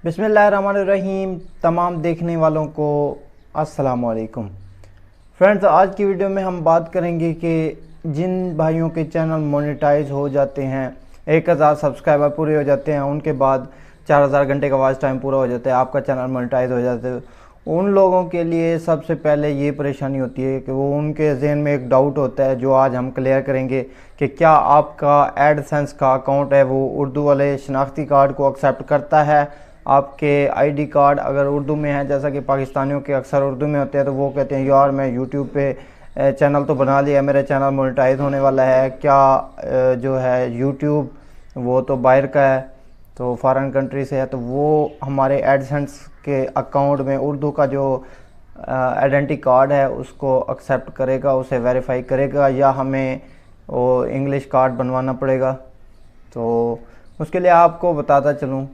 बिस्मिल्लाहिर्रहमानिर्रहीम। तमाम देखने वालों को अस्सलाम वालेकुम। फ्रेंड्स, आज की वीडियो में हम बात करेंगे कि जिन भाइयों के चैनल मोनेटाइज हो जाते हैं, 1000 सब्सक्राइबर पूरे हो जाते हैं, उनके बाद 4000 घंटे का वॉच टाइम पूरा हो जाता है, आपका चैनल मोनेटाइज हो जाता है, उन लोगों के लिए सबसे पहले ये परेशानी होती है कि वो उनके ज़हन में एक डाउट होता है जो आज हम क्लियर करेंगे कि क्या आपका एडसेंस का अकाउंट है वो उर्दू वाले शनाख्ती कार्ड को एक्सेप्ट करता है। आपके आईडी कार्ड अगर उर्दू में है, जैसा कि पाकिस्तानियों के अक्सर उर्दू में होते हैं, तो वो कहते हैं यार मैं यूट्यूब पे चैनल तो बना लिया, मेरा चैनल मोनेटाइज होने वाला है, क्या जो है यूट्यूब वो तो बाहर का है, तो फॉरेन कंट्री से है, तो वो हमारे एडसेंस के अकाउंट में उर्दू का जो आइडेंटिटी कार्ड है उसको एक्सेप्ट करेगा, उसे वेरीफाई करेगा, या हमें वो इंग्लिश कार्ड बनवाना पड़ेगा। तो उसके लिए आपको बताता चलूँ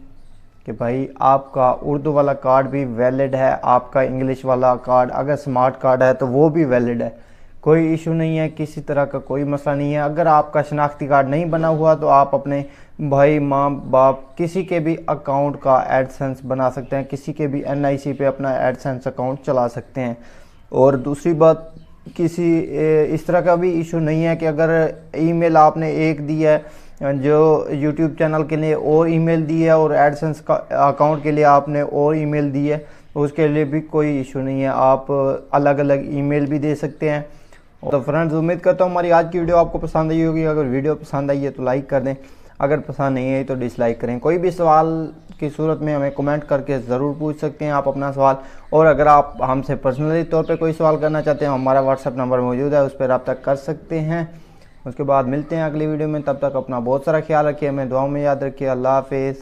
कि भाई आपका उर्दू वाला कार्ड भी वैलिड है, आपका इंग्लिश वाला कार्ड अगर स्मार्ट कार्ड है तो वो भी वैलिड है, कोई इशू नहीं है, किसी तरह का कोई मसला नहीं है। अगर आपका शनाख्ती कार्ड नहीं बना हुआ तो आप अपने भाई माँ बाप किसी के भी अकाउंट का एडसेंस बना सकते हैं, किसी के भी एनआईसी पे अपना एडसेंस अकाउंट चला सकते हैं। और दूसरी बात, किसी इस तरह का भी इशू नहीं है कि अगर ईमेल आपने एक दी है जो यूट्यूब चैनल के लिए और ईमेल दी है और एडसेंस का अकाउंट के लिए आपने और ईमेल दी है, उसके लिए भी कोई इशू नहीं है, आप अलग अलग ईमेल भी दे सकते हैं। तो फ्रेंड्स, उम्मीद करता हूँ हमारी आज की वीडियो आपको पसंद आई होगी। अगर वीडियो पसंद आई है तो लाइक कर दें, अगर पसंद नहीं है तो डिसलाइक करें। कोई भी सवाल की सूरत में हमें कमेंट करके ज़रूर पूछ सकते हैं आप अपना सवाल, और अगर आप हमसे पर्सनली तौर पे कोई सवाल करना चाहते हैं, हमारा व्हाट्सएप नंबर मौजूद है, उस पर रब्ता कर सकते हैं। उसके बाद मिलते हैं अगली वीडियो में, तब तक अपना बहुत सारा ख्याल रखिए, हमें दुआओं में याद रखिए। अल्लाह हाफिज़।